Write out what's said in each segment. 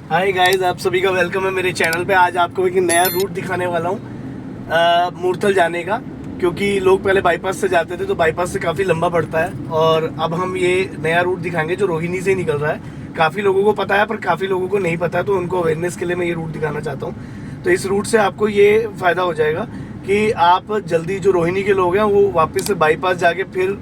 Hi guys, आप सभी का वेलकम है मेरे चैनल पे। आज आपको एक नया रूट दिखाने वाला हूँ मूर्थल जाने का। क्योंकि लोग पहले बाईपास से जाते थे तो बाईपास से काफ़ी लंबा पड़ता है, और अब हम ये नया रूट दिखाएंगे जो रोहिणी से ही निकल रहा है। काफ़ी लोगों को पता है पर काफ़ी लोगों को नहीं पता है, तो उनको अवेयरनेस के लिए मैं ये रूट दिखाना चाहता हूँ। तो इस रूट से आपको ये फ़ायदा हो जाएगा कि आप जल्दी, जो रोहिणी के लोग हैं वो वापस से बाईपास जाके फिर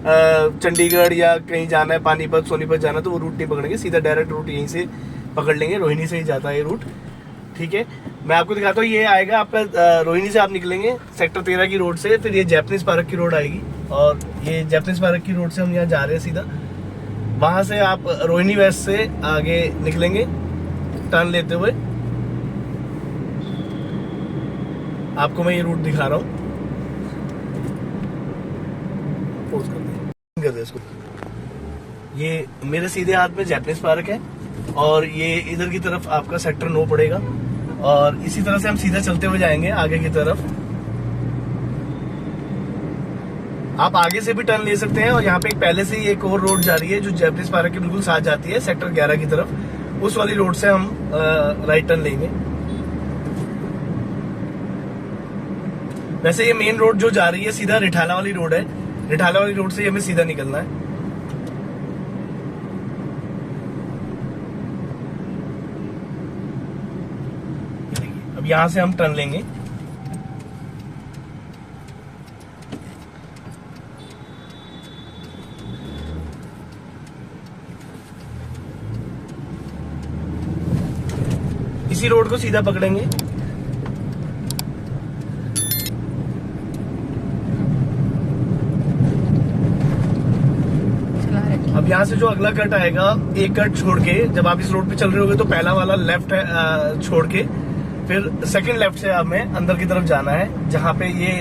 चंडीगढ़ या कहीं जाना है, पानीपत सोनीपत जाना, तो वो रूट नहीं पकड़ेंगे, सीधा डायरेक्ट रूट यहीं से पकड़ लेंगे। रोहिणी से ही जाता है ये रूट। ठीक है, मैं आपको दिखाता हूँ। ये आएगा आपका रोहिणी से आप निकलेंगे सेक्टर 13 की रोड से, फिर ये जैपनीज पार्क की रोड आएगी, और ये जैपनीज पार्क की रोड से हम यहाँ जा रहे हैं सीधा। वहाँ से आप रोहिणी वेस्ट से आगे निकलेंगे टर्न लेते हुए। आपको मैं ये रूट दिखा रहा हूँ। पोज कर दे इसको। ये मेरे सीधे हाथ में जैपनीज पार्क है, और ये इधर की तरफ आपका सेक्टर 9 पड़ेगा, और इसी तरह से हम सीधा चलते हुए जाएंगे आगे की तरफ। आप आगे से भी टर्न ले सकते हैं, और यहाँ पे पहले से ही एक और रोड जा रही है जो जैपनीज पार्क के बिल्कुल साथ जाती है, सेक्टर 11 की तरफ। उस वाली रोड से हम राइट टर्न लेंगे। वैसे ये मेन रोड जो जा रही है सीधा रिठाला वाली रोड है। रिठाला वाली रोड से हमें सीधा निकलना है। अब यहां से हम टर्न लेंगे। इसी रोड को सीधा पकड़ेंगे। अब यहाँ से जो अगला कट आएगा, एक कट छोड़ के, जब आप इस रोड पे चल रहे होगे तो पहला वाला लेफ्ट छोड़ के फिर सेकंड लेफ्ट से हमें अंदर की तरफ जाना है, जहाँ पे ये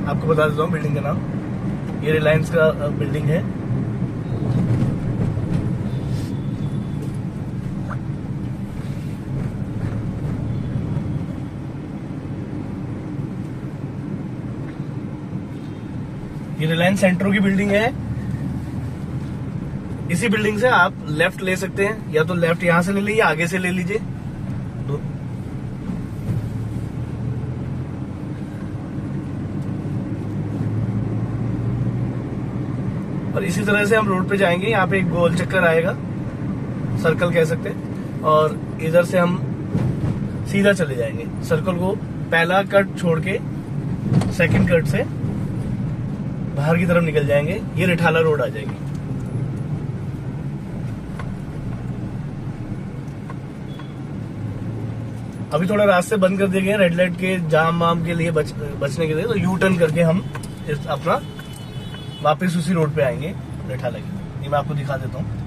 आपको बता देता हूँ बिल्डिंग का नाम। ये रिलायंस का बिल्डिंग है। ये रिलायंस सेंट्रो की बिल्डिंग है। इसी बिल्डिंग से आप लेफ्ट ले सकते हैं, या तो लेफ्ट यहां से ले लीजिए, आगे से ले लीजिए। और इसी तरह से हम रोड पे जाएंगे। यहाँ पे एक गोल चक्कर आएगा, सर्कल कह सकते हैं, और इधर से हम सीधा चले जाएंगे सर्कल को। पहला कट छोड़ के सेकंड कट से बाहर की तरफ निकल जाएंगे। ये रिठाला रोड आ जाएगी। अभी थोड़ा रास्ते बंद कर दिए गए रेड लाइट के जाम वाम के लिए बचने के लिए, तो यू टर्न करके हम अपना वापस उसी रोड पे आएंगे रिठाला की। ये मैं आपको दिखा देता हूँ।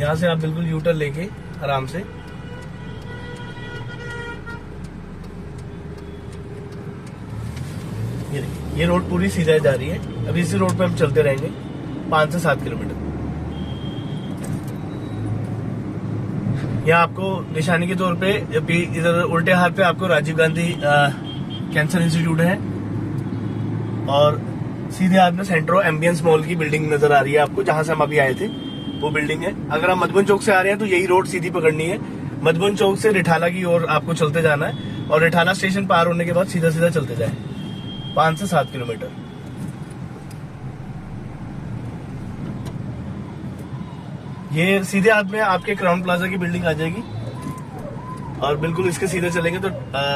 यहाँ से आप बिल्कुल यू टर्न लेके आराम से ये देखिए, ये रोड पूरी सीधा जा रही है। अभी इसी रोड पे हम चलते रहेंगे 5 से 7 किलोमीटर। यहाँ आपको निशानी के तौर पे इधर उल्टे हाथ पे आपको राजीव गांधी कैंसर इंस्टीट्यूट है, और सीधे हाथ में सेंट्रो एम्बियंस मॉल की बिल्डिंग नजर आ रही है आपको, जहां से हम अभी आए थे वो बिल्डिंग है। अगर आप मधुबन चौक से आ रहे हैं तो यही रोड सीधी पकड़नी है। मधुबन चौक से रिठाला की ओर आपको चलते जाना है, और रिठाला स्टेशन पार होने के बाद सीधा सीधा चलते जाए 5 से 7 किलोमीटर। ये सीधे हाथ में आपके क्राउन प्लाजा की बिल्डिंग आ जाएगी, और बिल्कुल इसके सीधे चलेंगे तो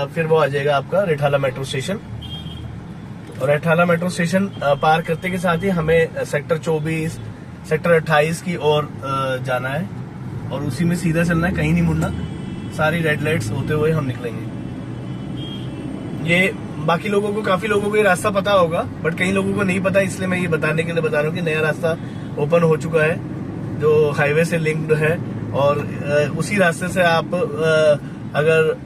फिर वो आ जाएगा आपका रिठाला मेट्रो स्टेशन। और रिठाला मेट्रो स्टेशन पार करते के साथ ही हमें सेक्टर 24, सेक्टर 28 की ओर जाना है, और उसी में सीधा चलना है, कहीं नहीं मुड़ना। सारी रेड लाइट्स होते हुए हम निकलेंगे। ये बाकी लोगों को, काफी लोगों को ये रास्ता पता होगा, बट कई लोगों को नहीं पता, इसलिए मैं ये बताने के लिए बता रहा हूँ कि नया रास्ता ओपन हो चुका है जो हाईवे से लिंक्ड है, और उसी रास्ते से आप अगर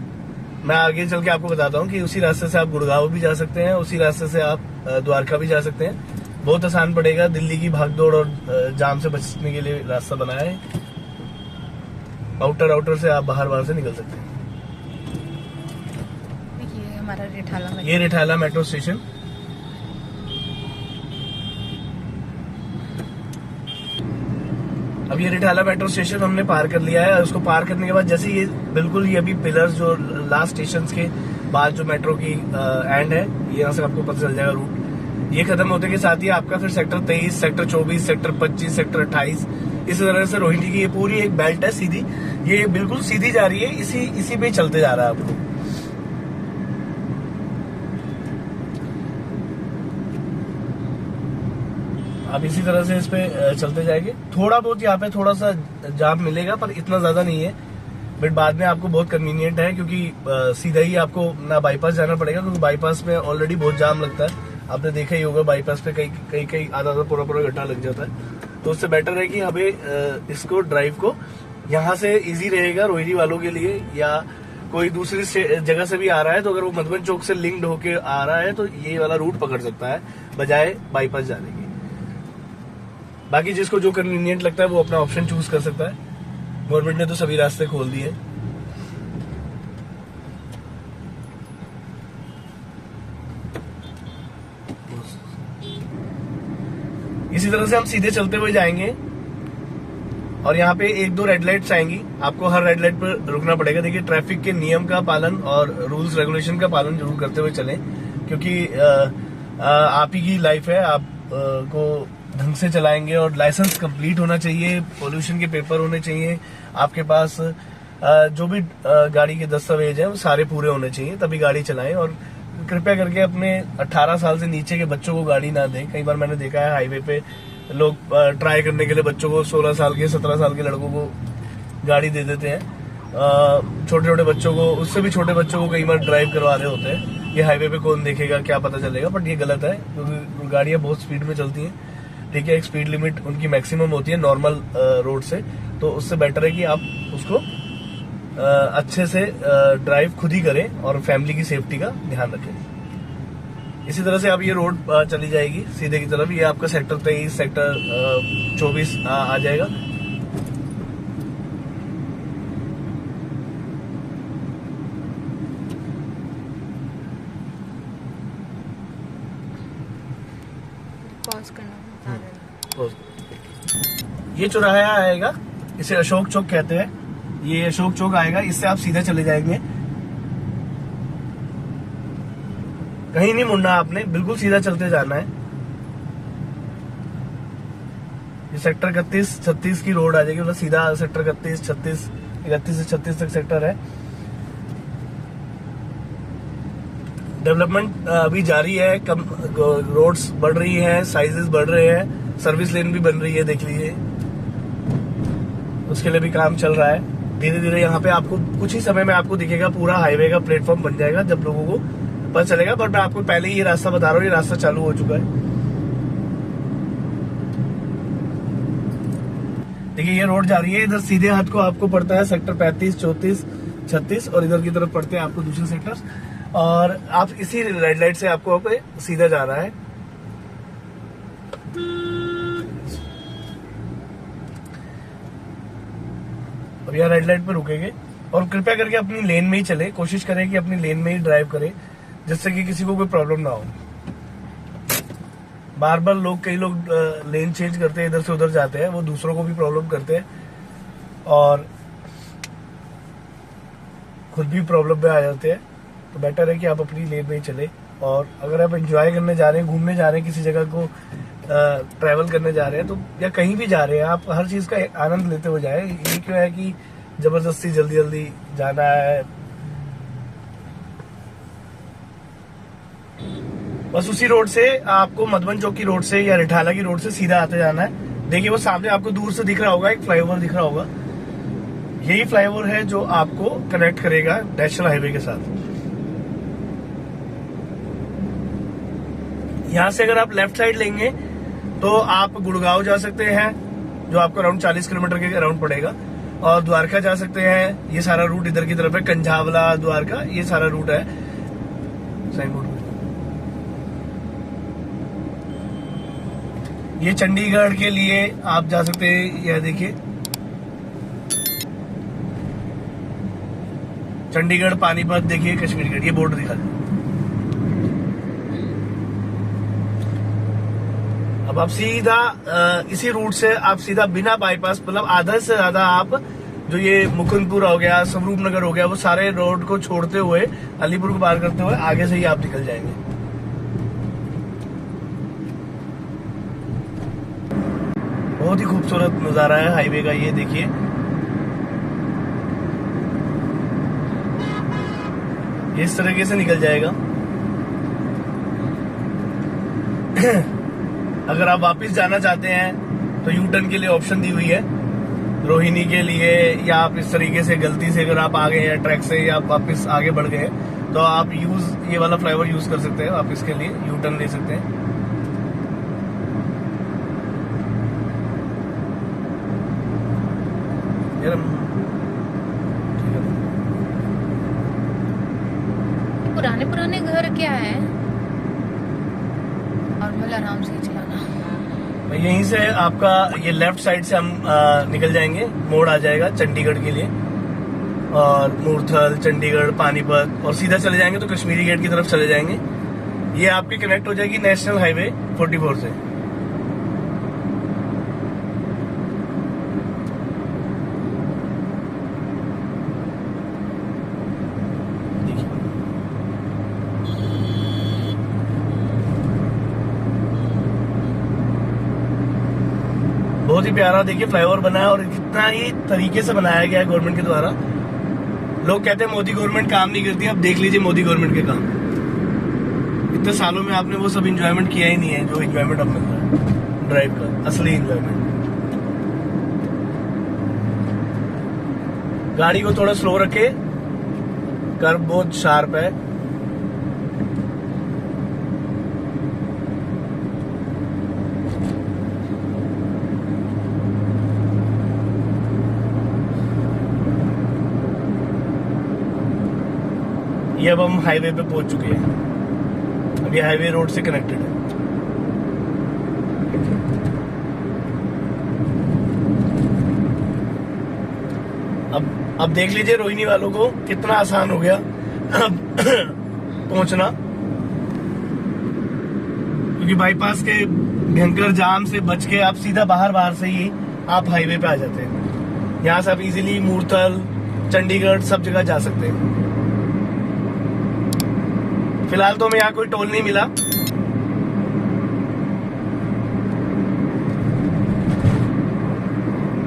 मैं आगे चल के आपको बताता हूँ कि उसी रास्ते से आप गुड़गांव भी जा सकते हैं, उसी रास्ते से आप द्वारका भी जा सकते हैं। बहुत आसान पड़ेगा, दिल्ली की भागदौड़ और जाम से बचने के लिए रास्ता बनाया है। आउटर से आप बाहर से निकल सकते हैं। ये हमारा रिठाला ये रिठाला मेट्रो स्टेशन। अब ये रिठाला मेट्रो स्टेशन हमने पार कर लिया है। उसको पार करने के बाद जैसे ये बिल्कुल ये अभी पिलर्स जो लास्ट स्टेशन के बाद जो मेट्रो की एंड है, ये यहाँ से आपको पता चल जाएगा रूट। ये खत्म होते के साथ ही आपका फिर सेक्टर 23, सेक्टर 24, सेक्टर 25, सेक्टर 28, इस तरह से रोहिणी की ये पूरी एक बेल्ट है सीधी, ये बिल्कुल सीधी जा रही है, इसी पे चलते जा रहा है आपको। आप इसी तरह से इस पे चलते जाएंगे। थोड़ा बहुत यहाँ पे थोड़ा सा जाम मिलेगा, पर इतना ज्यादा नहीं है। बट बाद में आपको बहुत कन्वीनियंट है, क्योंकि सीधा ही आपको ना बाईपास जाना पड़ेगा, क्योंकि बाईपास में ऑलरेडी बहुत जाम लगता है। आपने देखा ही होगा बाईपास पे कई आधा पूरा घंटा लग जाता है। तो उससे बेटर है कि हमें इसको ड्राइव को यहाँ से इजी रहेगा रोहिणी वालों के लिए, या कोई दूसरी जगह से भी आ रहा है तो अगर वो मधुबन चौक से लिंक्ड होके आ रहा है तो ये वाला रूट पकड़ सकता है बजाय बाईपास जाने के। बाकी जिसको जो कन्वीनियंट लगता है वो अपना ऑप्शन चूज कर सकता है। गवर्नमेंट ने तो सभी रास्ते खोल दिए। इसी तरह से हम सीधे चलते हुए जाएंगे और यहाँ पे 1-2 रेड लाइट्स आएंगी। आपको हर रेड लाइट पर रुकना पड़ेगा। देखिए, ट्रैफिक के नियम का पालन और रूल्स रेगुलेशन का पालन जरूर करते हुए चलें, क्योंकि आप ही की लाइफ है। आप को ढंग से चलाएंगे और लाइसेंस कंप्लीट होना चाहिए, पोल्यूशन के पेपर होने चाहिए आपके पास, जो भी गाड़ी के दस्तावेज है वो सारे पूरे होने चाहिए, तभी गाड़ी चलाएं। और कृपया करके अपने 18 साल से नीचे के बच्चों को गाड़ी ना दें। कई बार मैंने देखा है हाईवे पे लोग ट्राई करने के लिए बच्चों को 16 साल के 17 साल के लड़कों को गाड़ी दे देते हैं। छोटे छोटे बच्चों को, उससे भी छोटे बच्चों को कई बार ड्राइव करवा रहे होते हैं। ये हाईवे पे कौन देखेगा, क्या पता चलेगा। बट ये गलत है, क्योंकि गाड़ियां बहुत स्पीड में चलती हैं। ठीक है, एक स्पीड लिमिट उनकी मैक्सिमम होती है नॉर्मल रोड से, तो उससे बेटर है कि आप उसको अच्छे से ड्राइव खुद ही करें और फैमिली की सेफ्टी का ध्यान रखें। इसी तरह से अब ये रोड चली जाएगी सीधे की तरफ। ये आपका सेक्टर 23, सेक्टर 24 आ जाएगा। पॉज करना बता देना। ये चौराहा आएगा, इसे अशोक चौक कहते हैं। ये अशोक चौक आएगा, इससे आप सीधे चले जाएंगे, कहीं नहीं मुड़ना आपने, बिल्कुल सीधा चलते जाना है। ये सेक्टर 31-36 की रोड आ जाएगी, मतलब सीधा सेक्टर 31 से 36 तक सेक्टर है। डेवलपमेंट अभी जारी है, कम रोड्स बढ़ रही है, साइजेस बढ़ रहे हैं, सर्विस लेन भी बन रही है, देख लीजिए, उसके लिए भी काम चल रहा है। धीरे धीरे यहाँ पे आपको कुछ ही समय में आपको दिखेगा पूरा हाईवे का प्लेटफॉर्म बन जाएगा, जब लोगों को पता चलेगा। पर मैं आपको पहले ही ये रास्ता बता रहा हूँ, ये रास्ता चालू हो चुका है। देखिए, ये रोड जा रही है, इधर सीधे हाथ को आपको पड़ता है सेक्टर 35, 34, 36 और इधर की तरफ पड़ते हैं आपको दूसरे सेक्टर्स। और आप इसी रेड लाइट से आपको पे सीधा जा रहा है। अब यहाँ रेड लाइट पे रुकेंगे और कृपया करके अपनी लेन में ही चले, कोशिश करें कि अपनी लेन में ही ड्राइव करें, जिससे कि किसी को कोई प्रॉब्लम ना हो। बार बार कई लोग लेन चेंज करते हैं, इधर से उधर जाते हैं, वो दूसरों को भी प्रॉब्लम करते हैं और खुद भी प्रॉब्लम में आ जाते हैं। तो बेटर है कि आप अपनी लेन में ही चले। और अगर आप एंजॉय करने जा रहे हैं, घूमने जा रहे हैं, किसी जगह को ट्रैवल करने जा रहे हैं, तो या कहीं भी जा रहे हैं, आप हर चीज का आनंद लेते हुए जाए। ये क्यों है कि जबरदस्ती जल्दी जल्दी जाना है। बस उसी रोड से आपको मधुबन चौक की रोड से या रिठाला की रोड से सीधा आते जाना है। देखिए, वो सामने आपको दूर से दिख रहा होगा, एक फ्लाईओवर दिख रहा होगा। यही फ्लाईओवर है जो आपको कनेक्ट करेगा नेशनल हाईवे के साथ। यहाँ से अगर आप लेफ्ट साइड लेंगे तो आप गुड़गांव जा सकते हैं, जो आपको अराउंड 40 किलोमीटर के अराउंड पड़ेगा। और द्वारका जा सकते हैं। ये सारा रूट इधर की तरफ है, कंझावला द्वारका, ये सारा रूट है। साइन बोर्ड ये चंडीगढ़ के लिए आप जा सकते हैं। यह देखिए चंडीगढ़, पानीपत, देखिए कश्मीर गेट, ये बॉर्डर दिखा दो। अब आप सीधा इसी रूट से आप सीधा बिना बाईपास, मतलब आधा से ज्यादा आप जो ये मुकुंदपुर हो गया, स्वरूप नगर हो गया, वो सारे रोड को छोड़ते हुए, अलीपुर को पार करते हुए आगे से ही आप निकल जाएंगे। बहुत ही खूबसूरत नजारा है हाईवे का, ये देखिए। इस तरीके से निकल जाएगा। अगर आप वापस जाना चाहते हैं तो यू टर्न के लिए ऑप्शन दी हुई है रोहिणी के लिए, या आप इस तरीके से गलती से अगर आप आ गए हैं ट्रैक से या आप वापस आगे बढ़ गए तो आप ये वाला फ्लाईओवर यूज कर सकते हैं, वापस के लिए यू टर्न ले सकते हैं। पुराने पुराने घर क्या है, नॉर्मल आराम से चलाना। यहीं से आपका ये लेफ्ट साइड से हम निकल जाएंगे, मोड़ आ जाएगा चंडीगढ़ के लिए, और मूर्थल, चंडीगढ़, पानीपत, और सीधा चले जाएंगे तो कश्मीरी गेट की तरफ चले जाएंगे। ये आपकी कनेक्ट हो जाएगी नेशनल हाईवे 44 से। बहुत ही प्यारा देखिए फ्लाईओवर बना है, और कितना ही तरीके से बनाया गया है गवर्नमेंट के द्वारा। लोग कहते हैं मोदी गवर्नमेंट काम नहीं करती, अब देख लीजिए मोदी गवर्नमेंट के काम। इतने सालों में आपने वो सब एंजॉयमेंट किया ही नहीं है जो एंजॉयमेंट अब मिल रहा है ड्राइव का, असली एंजॉयमेंट। गाड़ी को थोड़ा स्लो रखे, कर्व बहुत शार्प है। ये अब हम हाईवे पे पहुंच चुके हैं। अब ये हाईवे रोड से कनेक्टेड है। अब देख लीजिए रोहिणी वालों को कितना आसान हो गया पहुंचना, क्योंकि बाईपास के भयंकर जाम से बच के आप सीधा बाहर से ही आप हाईवे पे आ जाते हैं। यहाँ से आप इजीली मूर्थल, चंडीगढ़ सब जगह जा सकते हैं। फिलहाल तो हमें यहाँ कोई टोल नहीं मिला,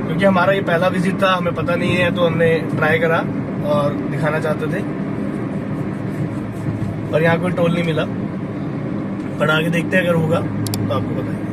क्योंकि हमारा ये पहला विजिट था, हमें पता नहीं है, तो हमने ट्राई करा और दिखाना चाहते थे, और यहाँ कोई टोल नहीं मिला। पर आगे देखते हैं, अगर होगा तो आपको बताएंगे।